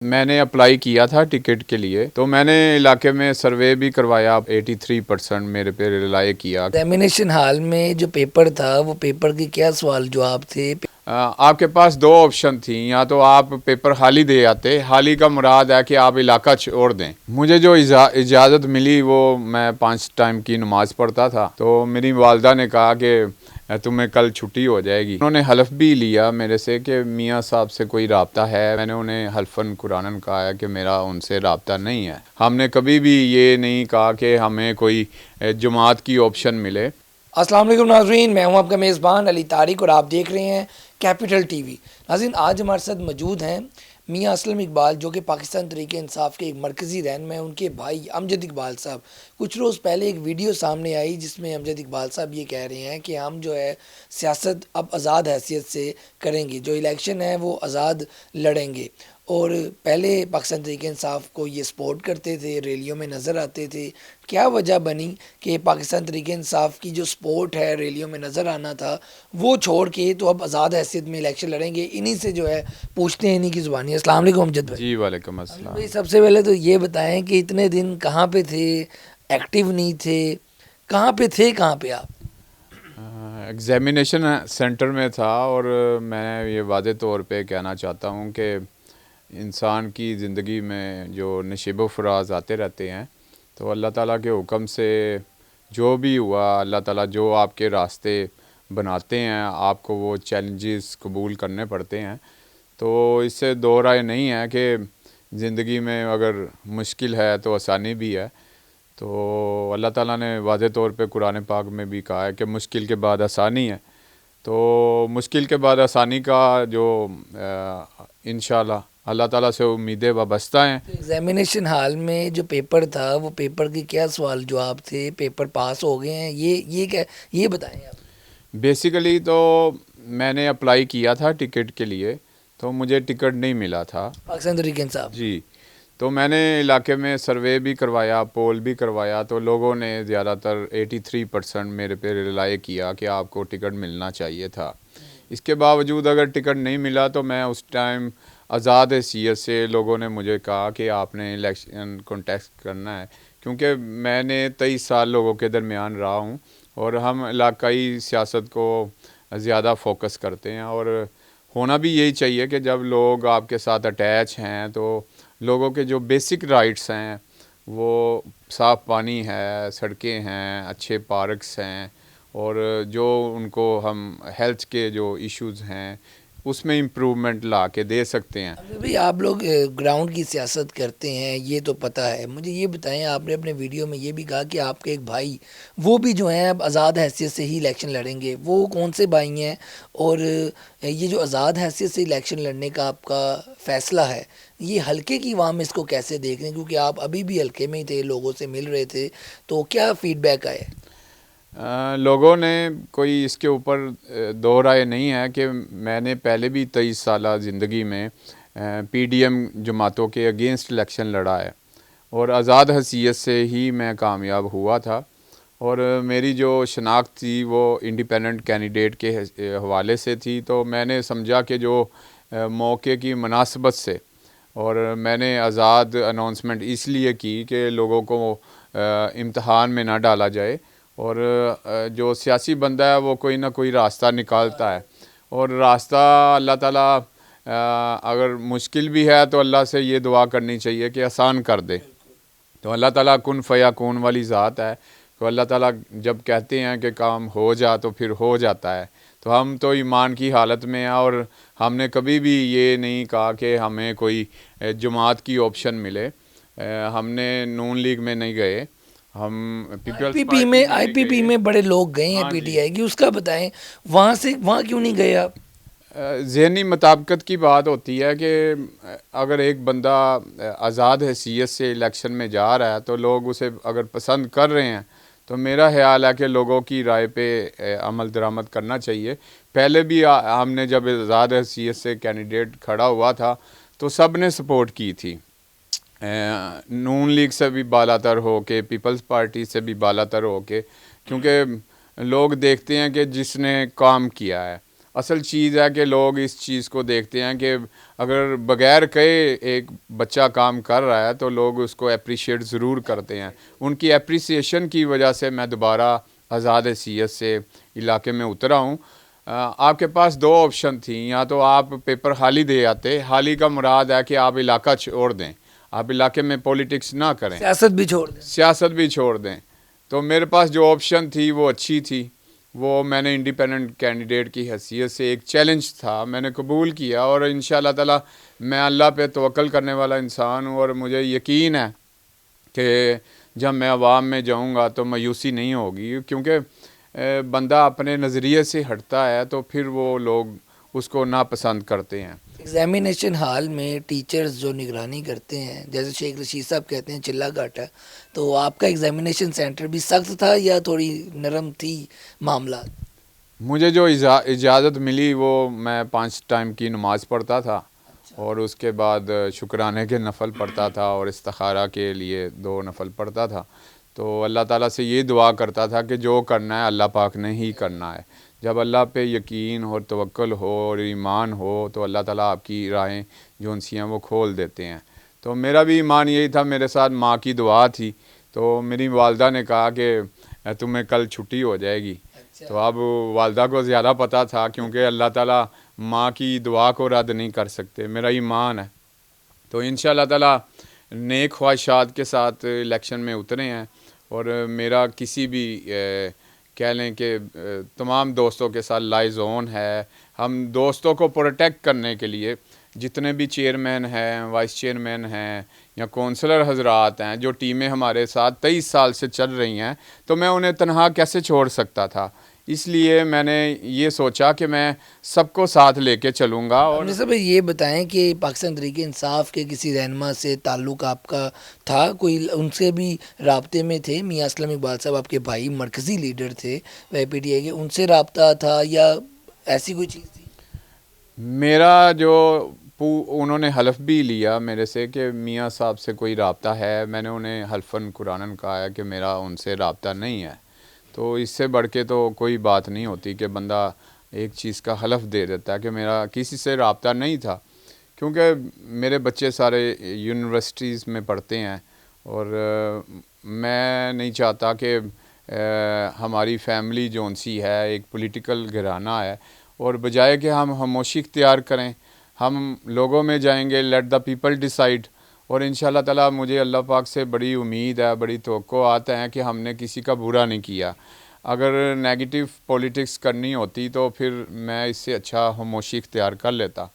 میں نے اپلائی کیا تھا ٹکٹ کے لیے، تو میں نے علاقے میں سروے بھی کروایا، 83% میرے پہ رلائی کیا۔ ایگزامینیشن ہال میں جو پیپر تھا وہ پیپر کے کیا سوال جواب تھے؟ آپ کے پاس دو آپشن تھیں، یا تو آپ پیپر خالی دے آتے، خالی کا مراد ہے کہ آپ علاقہ چھوڑ دیں۔ مجھے جو اجازت ملی وہ میں 5 ٹائم کی نماز پڑھتا تھا، تو میری والدہ نے کہا کہ تمہیں کل چھٹی ہو جائے گی۔ انہوں نے حلف بھی لیا میرے سے کہ میاں صاحب سے کوئی رابطہ ہے۔ میں نے انہیں حلفاً قرآناً کہا ہے کہ میرا ان سے رابطہ نہیں ہے۔ ہم نے کبھی بھی یہ نہیں کہا کہ ہمیں کوئی جماعت کی آپشن ملے۔ السلام علیکم ناظرین، میں ہوں آپ کا میزبان علی طارق اور آپ دیکھ رہے ہیں کیپٹل ٹی وی۔ ناظرین، آج ہمارے ساتھ موجود ہیں میاں اسلم اقبال، جو کہ پاکستان تحریک انصاف کے ایک مرکزی رہنما ہیں۔ ان کے بھائی امجد اقبال صاحب، کچھ روز پہلے ایک ویڈیو سامنے آئی جس میں امجد اقبال صاحب یہ کہہ رہے ہیں کہ ہم جو ہے سیاست اب آزاد حیثیت سے کریں گے، جو الیکشن ہے وہ آزاد لڑیں گے، اور پہلے پاکستان تحریک انصاف کو یہ سپورٹ کرتے تھے، ریلیوں میں نظر آتے تھے۔ کیا وجہ بنی کہ پاکستان تحریک انصاف کی جو سپورٹ ہے، ریلیوں میں نظر آنا تھا، وہ چھوڑ کے تو اب آزاد حیثیت میں الیکشن لڑیں گے؟ انہی سے جو ہے پوچھتے ہیں، انہی کی زبانی۔ السلام علیکم امجد بھائی۔ جی وعلیکم السلام۔ بھائی، سب سے پہلے تو یہ بتائیں کہ اتنے دن کہاں پہ تھے، ایکٹیو نہیں تھے، کہاں پہ تھے، کہاں پہ آپ؟ ایگزامینیشن سینٹر میں تھا، اور میں یہ واضح طور پہ کہنا چاہتا ہوں کہ انسان کی زندگی میں جو نشیب و فراز آتے رہتے ہیں، تو اللہ تعالیٰ کے حکم سے جو بھی ہوا، اللہ تعالیٰ جو آپ کے راستے بناتے ہیں، آپ کو وہ چیلنجز قبول کرنے پڑتے ہیں۔ تو اس سے دو رائے نہیں ہے کہ زندگی میں اگر مشکل ہے تو آسانی بھی ہے۔ تو اللہ تعالیٰ نے واضح طور پہ قرآن پاک میں بھی کہا ہے کہ مشکل کے بعد آسانی ہے۔ تو مشکل کے بعد آسانی کا جو انشاءاللہ اللہ تعالیٰ سے امیدیں وابستہ ہیں۔ ایگزامینیشن ہال میں جو پیپر تھا وہ پیپر کے کیا سوال جواب تھے؟ پیپر پاس ہو گئے ہیں؟ یہ بتائیں آپ۔ بیسیکلی تو میں نے اپلائی کیا تھا ٹکٹ کے لیے، تو مجھے ٹکٹ نہیں ملا تھا پاکستان تحریک انصاف؟ جی۔ تو میں نے علاقے میں سروے بھی کروایا، پول بھی کروایا، تو لوگوں نے زیادہ تر 83% میرے پہ رلائی کیا کہ آپ کو ٹکٹ ملنا چاہیے تھا۔ اس کے باوجود اگر ٹکٹ نہیں ملا تو میں اس ٹائم آزاد حیثیت سے لوگوں نے مجھے کہا کہ آپ نے الیکشن کنٹیسٹ کرنا ہے، کیونکہ میں نے 23 سال لوگوں کے درمیان رہا ہوں، اور ہم علاقائی سیاست کو زیادہ فوکس کرتے ہیں، اور ہونا بھی یہی چاہیے کہ جب لوگ آپ کے ساتھ اٹیچ ہیں تو لوگوں کے جو بیسک رائٹس ہیں، وہ صاف پانی ہے، سڑکیں ہیں، اچھے پارکس ہیں، اور جو ان کو ہم ہیلتھ کے جو ایشوز ہیں اس میں امپرومنٹ لا کے دے سکتے ہیں۔ بھئی، آپ لوگ گراؤنڈ کی سیاست کرتے ہیں، یہ تو پتہ ہے۔ مجھے یہ بتائیں، آپ نے اپنے ویڈیو میں یہ بھی کہا کہ آپ کے ایک بھائی، وہ بھی جو ہیں اب آزاد حیثیت سے ہی الیکشن لڑیں گے۔ وہ کون سے بھائی ہیں، اور یہ جو آزاد حیثیت سے الیکشن لڑنے کا آپ کا فیصلہ ہے، یہ حلقے کی عوام اس کو کیسے دیکھ رہے ہیں؟ کیونکہ آپ ابھی بھی حلقے میں ہی تھے، لوگوں سے مل رہے تھے، تو کیا فیڈ بیک آئے؟ لوگوں نے کوئی اس کے اوپر دو رائے نہیں ہے کہ میں نے پہلے بھی 23 سالہ زندگی میں پی ڈی ایم جماعتوں کے اگینسٹ الیکشن لڑا ہے، اور آزاد حیثیت سے ہی میں کامیاب ہوا تھا، اور میری جو شناخت تھی وہ انڈیپینڈنٹ کینڈیڈیٹ کے حوالے سے تھی۔ تو میں نے سمجھا کہ جو موقع کی مناسبت سے، اور میں نے آزاد اناؤنسمنٹ اس لیے کی کہ لوگوں کو امتحان میں نہ ڈالا جائے، اور جو سیاسی بندہ ہے وہ کوئی نہ کوئی راستہ نکالتا ہے، اور راستہ اللہ تعالیٰ اگر مشکل بھی ہے تو اللہ سے یہ دعا کرنی چاہیے کہ آسان کر دے۔ تو اللہ تعالیٰ کن فیکون والی ذات ہے، تو اللہ تعالیٰ جب کہتے ہیں کہ کام ہو جا تو پھر ہو جاتا ہے۔ تو ہم تو ایمان کی حالت میں ہیں، اور ہم نے کبھی بھی یہ نہیں کہا کہ ہمیں کوئی جماعت کی آپشن ملے۔ ہم نے نون لیگ میں نہیں گئے، ہم آئی پی پی میں بڑے لوگ گئے ہیں پی ٹی آئی کی، اس کا بتائیں، وہاں کیوں نہیں گئے آپ؟ ذہنی مطابقت کی بات ہوتی ہے کہ اگر ایک بندہ آزاد حیثیت سے الیکشن میں جا رہا ہے تو لوگ اسے اگر پسند کر رہے ہیں، تو میرا خیال ہے کہ لوگوں کی رائے پہ عمل درآمد کرنا چاہیے۔ پہلے بھی ہم نے جب آزاد حیثیت سے کینڈیڈیٹ کھڑا ہوا تھا تو سب نے سپورٹ کی تھی، نون لیگ سے بھی بالا تر ہو کے، پیپلز پارٹی سے بھی بالا تر ہو کے، کیونکہ لوگ دیکھتے ہیں کہ جس نے کام کیا ہے، اصل چیز ہے کہ لوگ اس چیز کو دیکھتے ہیں کہ اگر بغیر کہے ایک بچہ کام کر رہا ہے تو لوگ اس کو اپریشیٹ ضرور کرتے ہیں. ان کی اپریسیشن کی وجہ سے میں دوبارہ آزاد حیثیت سے علاقے میں اترا ہوں. آپ کے پاس دو آپشن تھیں، یا تو آپ پیپر خالی دے آتے. خالی کا مراد ہے کہ آپ علاقہ چھوڑ دیں، آپ علاقے میں پولیٹکس نہ کریں، سیاست بھی چھوڑ دیں. سیاست بھی چھوڑ دیں. تو میرے پاس جو آپشن تھی وہ اچھی تھی، وہ میں نے انڈیپینڈنٹ کینڈیڈیٹ کی حیثیت سے ایک چیلنج تھا، میں نے قبول کیا. اور انشاءاللہ تعالی میں اللہ پہ توکل کرنے والا انسان ہوں، اور مجھے یقین ہے کہ جب میں عوام میں جاؤں گا تو مایوسی نہیں ہوگی، کیونکہ بندہ اپنے نظریے سے ہٹتا ہے تو پھر وہ لوگ اس کو ناپسند کرتے ہیں. ایگزامینیشن ہال میں ٹیچرز جو نگرانی کرتے ہیں، جیسے شیخ رشید صاحب کہتے ہیں چلا گھاٹ ہے، تو آپ کا ایگزامینیشن سینٹر بھی سخت تھا یا تھوڑی نرم تھی معاملات؟ مجھے جو اجازت ملی وہ میں 5 ٹائم کی نماز پڑھتا تھا، اور اس کے بعد شکرانے کے نفل پڑھتا تھا، اور استخارہ کے لیے 2 نفل پڑھتا تھا. تو اللہ تعالیٰ سے یہ دعا کرتا تھا کہ جو کرنا ہے اللہ پاک نے ہی کرنا ہے. جب اللہ پہ یقین اور توکل ہو اور ایمان ہو تو اللہ تعالیٰ آپ کی راہیں جو سی ہیں وہ کھول دیتے ہیں. تو میرا بھی ایمان یہی تھا، میرے ساتھ ماں کی دعا تھی. تو میری والدہ نے کہا کہ تمہیں کل چھٹی ہو جائے گی. تو اب والدہ کو زیادہ پتہ تھا، کیونکہ اللہ تعالیٰ ماں کی دعا کو رد نہیں کر سکتے، میرا ایمان ہے. تو انشاءاللہ تعالیٰ نیک خواہشات کے ساتھ الیکشن میں اترے ہیں، اور میرا کسی بھی کہہ لیں کہ تمام دوستوں کے ساتھ لائز آن ہے. ہم دوستوں کو پروٹیکٹ کرنے کے لیے جتنے بھی چیئرمین ہیں، وائس چیئرمین ہیں، یا کونسلر حضرات ہیں، جو ٹیمیں ہمارے ساتھ 23 سال سے چل رہی ہیں، تو میں انہیں تنہا کیسے چھوڑ سکتا تھا. اس لیے میں نے یہ سوچا کہ میں سب کو ساتھ لے کے چلوں گا. اور صاحب یہ بتائیں کہ پاکستان تحریک انصاف کے کسی رہنما سے تعلق آپ کا تھا؟ کوئی ان سے بھی رابطے میں تھے؟ میاں اسلم اقبال صاحب آپ کے بھائی مرکزی لیڈر تھے پی ٹی آئی کے، ان سے رابطہ تھا یا ایسی کوئی چیز تھی؟ میرا جو انہوں نے حلف بھی لیا میرے سے کہ میاں صاحب سے کوئی رابطہ ہے. میں نے انہیں حلفاً قرآناً کہا ہے کہ میرا ان سے رابطہ نہیں ہے. تو اس سے بڑھ کے تو کوئی بات نہیں ہوتی کہ بندہ ایک چیز کا حلف دے دیتا ہے کہ میرا کسی سے رابطہ نہیں تھا. کیونکہ میرے بچے سارے یونیورسٹیز میں پڑھتے ہیں، اور میں نہیں چاہتا کہ ہماری فیملی جون سی ہے ایک پولیٹیکل گھرانہ ہے، اور بجائے کہ ہم خاموشی اختیار کریں ہم لوگوں میں جائیں گے. Let the people decide. اور انشاءاللہ تعالیٰ مجھے اللہ پاک سے بڑی امید ہے، بڑی توقعات ہیں کہ ہم نے کسی کا برا نہیں کیا. اگر نیگیٹو پولیٹکس کرنی ہوتی تو پھر میں اس سے اچھا خاموشی اختیار کر لیتا.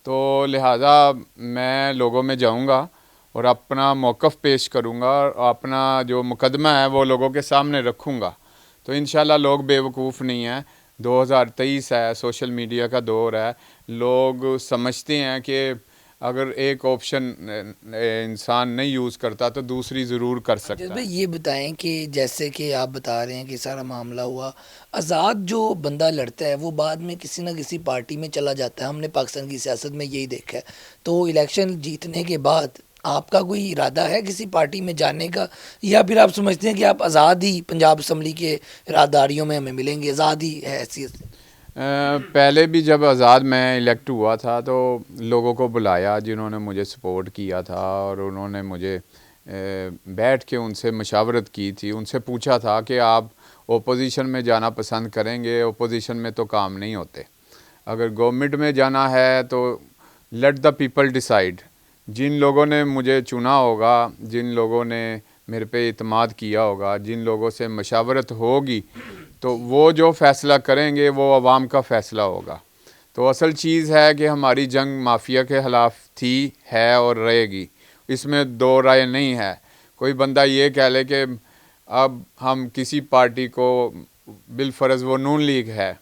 تو لہٰذا میں لوگوں میں جاؤں گا اور اپنا موقف پیش کروں گا، اور اپنا جو مقدمہ ہے وہ لوگوں کے سامنے رکھوں گا. تو انشاءاللہ لوگ بے وقوف نہیں ہیں. 2023 ہے، سوشل میڈیا کا دور ہے. لوگ سمجھتے ہیں کہ اگر ایک آپشن انسان نہیں یوز کرتا تو دوسری ضرور کر سکتا ہے. یہ بتائیں کہ جیسے کہ آپ بتا رہے ہیں کہ سارا معاملہ ہوا، آزاد جو بندہ لڑتا ہے وہ بعد میں کسی نہ کسی پارٹی میں چلا جاتا ہے. ہم نے پاکستان کی سیاست میں یہی دیکھا ہے. تو الیکشن جیتنے کے بعد آپ کا کوئی ارادہ ہے کسی پارٹی میں جانے کا، یا پھر آپ سمجھتے ہیں کہ آپ آزاد ہی پنجاب اسمبلی کے اراداریوں میں ہمیں ملیں گے، آزاد ہی ہے حیثیت سے؟ پہلے بھی جب آزاد میں الیکٹ ہوا تھا تو لوگوں کو بلایا جنہوں نے مجھے سپورٹ کیا تھا، اور انہوں نے مجھے بیٹھ کے ان سے مشاورت کی تھی. ان سے پوچھا تھا کہ آپ اپوزیشن میں جانا پسند کریں گے؟ اپوزیشن میں تو کام نہیں ہوتے. اگر گورنمنٹ میں جانا ہے تو لیٹ دا پیپل ڈیسائیڈ. جن لوگوں نے مجھے چنا ہوگا، جن لوگوں نے میرے پہ اعتماد کیا ہوگا، جن لوگوں سے مشاورت ہوگی، تو وہ جو فیصلہ کریں گے وہ عوام کا فیصلہ ہوگا. تو اصل چیز ہے کہ ہماری جنگ مافیا کے خلاف تھی، ہے اور رہے گی. اس میں دو رائے نہیں ہے. کوئی بندہ یہ کہہ لے کہ اب ہم کسی پارٹی کو، بالفرض وہ نون لیگ ہے،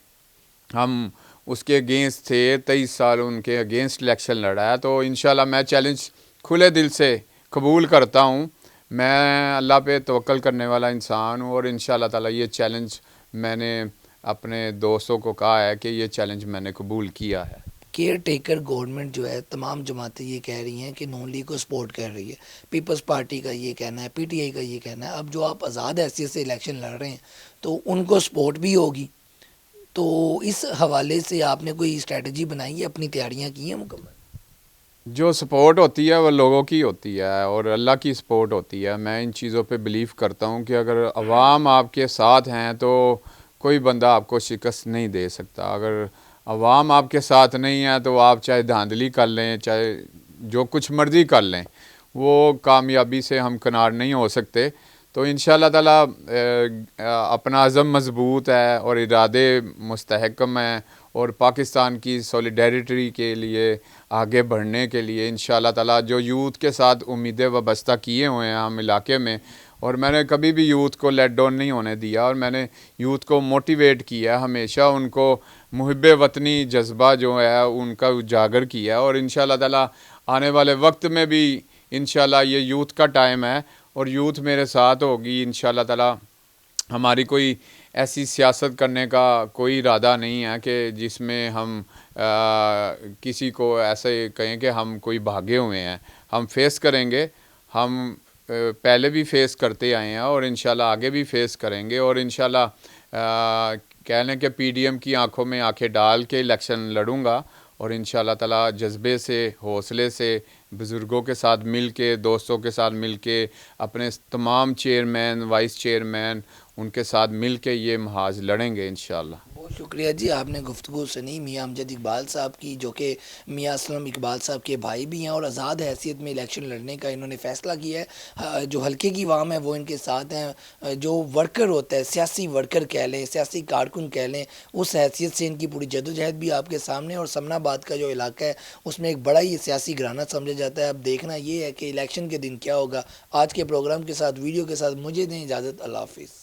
ہم اس کے اگینسٹ تھے، 23 سال ان کے اگینسٹ الیکشن لڑا ہے، تو انشاءاللہ میں چیلنج کھلے دل سے قبول کرتا ہوں. میں اللہ پہ توکل کرنے والا انسان ہوں، اور انشاءاللہ تعالیٰ یہ چیلنج میں نے اپنے دوستوں کو کہا ہے کہ یہ چیلنج میں نے قبول کیا ہے. کیئر ٹیکر گورنمنٹ جو ہے، تمام جماعتیں یہ کہہ رہی ہیں کہ نون لیگ کو سپورٹ کر رہی ہے. پیپلز پارٹی کا یہ کہنا ہے، پی ٹی آئی کا یہ کہنا ہے. اب جو آپ آزاد حیثیت سے الیکشن لڑ رہے ہیں تو ان کو سپورٹ بھی ہوگی. تو اس حوالے سے آپ نے کوئی اسٹریٹجی بنائی ہے، اپنی تیاریاں کی ہیں مکمل؟ جو سپورٹ ہوتی ہے وہ لوگوں کی ہوتی ہے اور اللہ کی سپورٹ ہوتی ہے. میں ان چیزوں پہ بلیو کرتا ہوں کہ اگر عوام آپ کے ساتھ ہیں تو کوئی بندہ آپ کو شکست نہیں دے سکتا. اگر عوام آپ کے ساتھ نہیں ہے تو آپ چاہے دھاندلی کر لیں، چاہے جو کچھ مرضی کر لیں، وہ کامیابی سے ہمکنار نہیں ہو سکتے. تو انشاءاللہ تعالیٰ اپنا عزم مضبوط ہے اور ارادے مستحکم ہیں، اور پاکستان کی سولیڈیرٹی کے لیے آگے بڑھنے کے لیے انشاءاللہ تعالیٰ جو یوتھ کے ساتھ امیدیں وابستہ کیے ہوئے ہیں ہم علاقے میں، اور میں نے کبھی بھی یوتھ کو لیٹ ڈاؤن نہیں ہونے دیا، اور میں نے یوتھ کو موٹیویٹ کیا، ہمیشہ ان کو محب وطنی جذبہ جو ہے ان کا اجاگر کیا. اور انشاءاللہ تعالیٰ آنے والے وقت میں بھی انشاءاللہ یہ یوتھ کا ٹائم ہے اور یوتھ میرے ساتھ ہوگی انشاءاللہ تعالیٰ. ہماری کوئی ایسی سیاست کرنے کا کوئی ارادہ نہیں ہے کہ جس میں ہم کسی کو ایسے کہیں کہ ہم کوئی بھاگے ہوئے ہیں. ہم فیس کریں گے، ہم پہلے بھی فیس کرتے آئے ہیں اور انشاءاللہ آگے بھی فیس کریں گے. اور انشاءاللہ کہہ لیں کہ پی ڈی ایم کی آنکھوں میں آنکھیں ڈال کے الیکشن لڑوں گا، اور انشاءاللہ تعالیٰ جذبے سے، حوصلے سے، بزرگوں کے ساتھ مل کے، دوستوں کے ساتھ مل کے، اپنے تمام چیئرمین، وائس چیئرمین، ان کے ساتھ مل کے یہ محاذ لڑیں گے انشاءاللہ. بہت شکریہ جی، آپ نے گفتگو سنی میاں امجد اقبال صاحب کی، جو کہ میاں اسلم اقبال صاحب کے بھائی بھی ہیں، اور آزاد حیثیت میں الیکشن لڑنے کا انہوں نے فیصلہ کیا ہے. جو حلقے کی عوام ہے وہ ان کے ساتھ ہیں، جو ورکر ہوتا ہے، سیاسی ورکر کہہ لیں، سیاسی کارکن کہہ لیں، اس حیثیت سے ان کی پوری جدوجہد بھی آپ کے سامنے. اور سمنا آباد کا جو علاقہ ہے اس میں ایک بڑا ہی سیاسی گھرانہ سمجھا جاتا ہے. اب دیکھنا یہ ہے کہ الیکشن کے دن کیا ہوگا. آج کے پروگرام کے ساتھ، ویڈیو کے ساتھ مجھے دیں اجازت. اللہ حافظ.